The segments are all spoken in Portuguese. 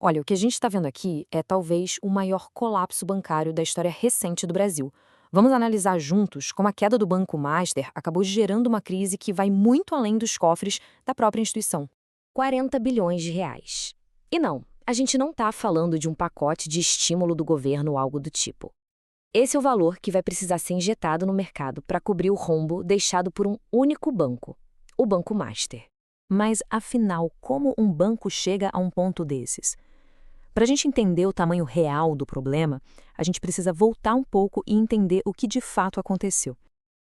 Olha, o que a gente está vendo aqui é talvez o maior colapso bancário da história recente do Brasil. Vamos analisar juntos como a queda do Banco Master acabou gerando uma crise que vai muito além dos cofres da própria instituição. 40 bilhões de reais. E não, a gente não está falando de um pacote de estímulo do governo ou algo do tipo. Esse é o valor que vai precisar ser injetado no mercado para cobrir o rombo deixado por um único banco, o Banco Master. Mas, afinal, como um banco chega a um ponto desses? Para a gente entender o tamanho real do problema, a gente precisa voltar um pouco e entender o que de fato aconteceu.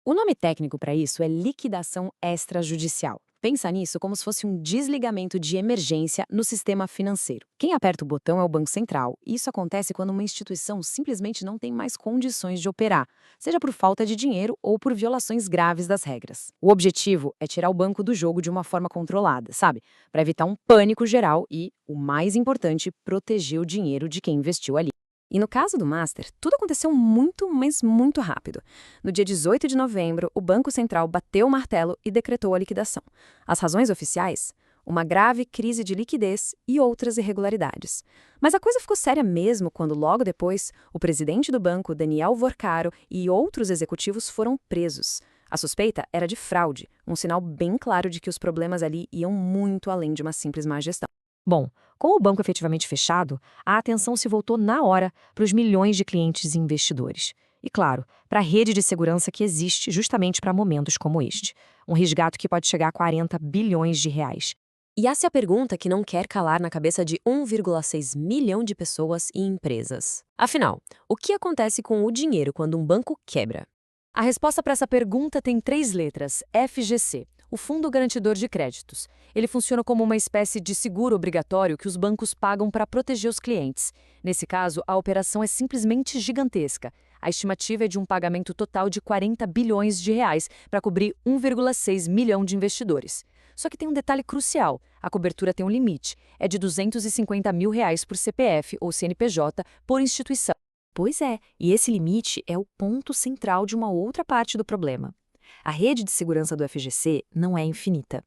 O nome técnico para isso é liquidação extrajudicial. Pensa nisso como se fosse um desligamento de emergência no sistema financeiro. Quem aperta o botão é o Banco Central. E isso acontece quando uma instituição simplesmente não tem mais condições de operar, seja por falta de dinheiro ou por violações graves das regras. O objetivo é tirar o banco do jogo de uma forma controlada, sabe? Para evitar um pânico geral e, o mais importante, proteger o dinheiro de quem investiu ali. E no caso do Master, tudo aconteceu muito, mas muito rápido. No dia 18 de novembro, o Banco Central bateu o martelo e decretou a liquidação. As razões oficiais? Uma grave crise de liquidez e outras irregularidades. Mas a coisa ficou séria mesmo quando, logo depois, o presidente do banco, Daniel Vorcaro, e outros executivos foram presos. A suspeita era de fraude, um sinal bem claro de que os problemas ali iam muito além de uma simples má gestão. Bom, com o banco efetivamente fechado, a atenção se voltou na hora para os milhões de clientes e investidores. E, claro, para a rede de segurança que existe justamente para momentos como este. Um resgate que pode chegar a 40 bilhões de reais. E essa é a pergunta que não quer calar na cabeça de 1,6 milhão de pessoas e empresas. Afinal, o que acontece com o dinheiro quando um banco quebra? A resposta para essa pergunta tem 3 letras: FGC, o Fundo Garantidor de Créditos. Ele funciona como uma espécie de seguro obrigatório que os bancos pagam para proteger os clientes. Nesse caso, a operação é simplesmente gigantesca. A estimativa é de um pagamento total de 40 bilhões de reais para cobrir 1,6 milhão de investidores. Só que tem um detalhe crucial: a cobertura tem um limite, é de 250 mil reais por CPF ou CNPJ por instituição. Pois é, e esse limite é o ponto central de uma outra parte do problema. A rede de segurança do FGC não é infinita.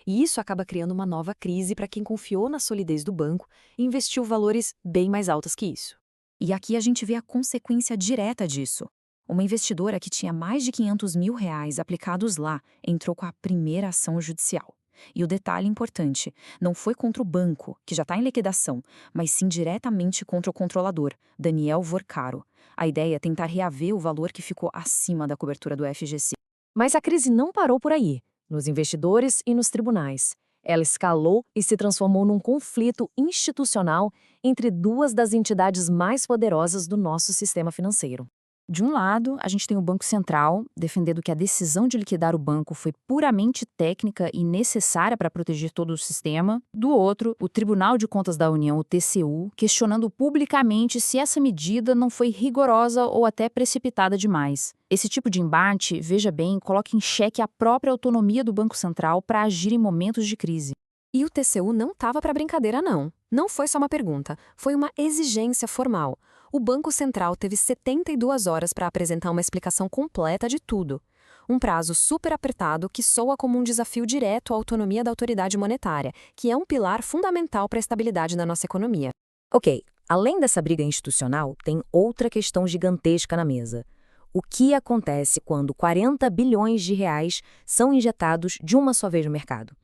E isso acaba criando uma nova crise para quem confiou na solidez do banco e investiu valores bem mais altos que isso. E aqui a gente vê a consequência direta disso. Uma investidora que tinha mais de 500 mil reais aplicados lá entrou com a primeira ação judicial. E o detalhe importante, não foi contra o banco, que já está em liquidação, mas sim diretamente contra o controlador, Daniel Vorcaro. A ideia é tentar reaver o valor que ficou acima da cobertura do FGC. Mas a crise não parou por aí, nos investidores e nos tribunais. Ela escalou e se transformou num conflito institucional entre duas das entidades mais poderosas do nosso sistema financeiro. De um lado, a gente tem o Banco Central, defendendo que a decisão de liquidar o banco foi puramente técnica e necessária para proteger todo o sistema. Do outro, o Tribunal de Contas da União, o TCU, questionando publicamente se essa medida não foi rigorosa ou até precipitada demais. Esse tipo de embate, veja bem, coloca em xeque a própria autonomia do Banco Central para agir em momentos de crise. E o TCU não estava para brincadeira, não. Não foi só uma pergunta, foi uma exigência formal. O Banco Central teve 72 horas para apresentar uma explicação completa de tudo. Um prazo super apertado que soa como um desafio direto à autonomia da autoridade monetária, que é um pilar fundamental para a estabilidade da nossa economia. Ok, além dessa briga institucional, tem outra questão gigantesca na mesa. O que acontece quando 40 bilhões de reais são injetados de uma só vez no mercado?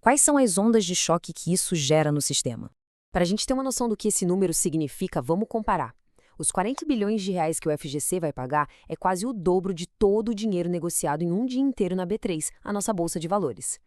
Quais são as ondas de choque que isso gera no sistema? Para a gente ter uma noção do que esse número significa, vamos comparar. Os 40 bilhões de reais que o FGC vai pagar é quase o dobro de todo o dinheiro negociado em um dia inteiro na B3, a nossa bolsa de valores.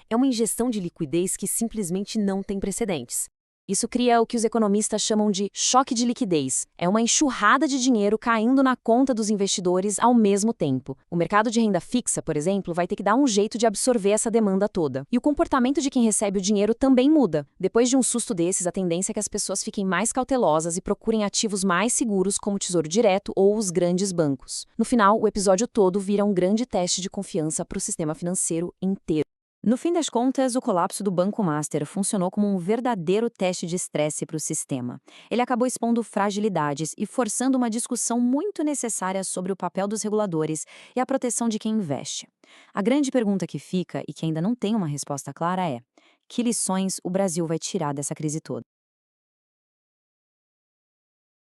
É uma injeção de liquidez que simplesmente não tem precedentes. Isso cria o que os economistas chamam de choque de liquidez. É uma enxurrada de dinheiro caindo na conta dos investidores ao mesmo tempo. O mercado de renda fixa, por exemplo, vai ter que dar um jeito de absorver essa demanda toda. E o comportamento de quem recebe o dinheiro também muda. Depois de um susto desses, a tendência é que as pessoas fiquem mais cautelosas e procurem ativos mais seguros como o Tesouro Direto ou os grandes bancos. No final, o episódio todo vira um grande teste de confiança para o sistema financeiro inteiro. No fim das contas, o colapso do Banco Master funcionou como um verdadeiro teste de estresse para o sistema. Ele acabou expondo fragilidades e forçando uma discussão muito necessária sobre o papel dos reguladores e a proteção de quem investe. A grande pergunta que fica, e que ainda não tem uma resposta clara, é: que lições o Brasil vai tirar dessa crise toda?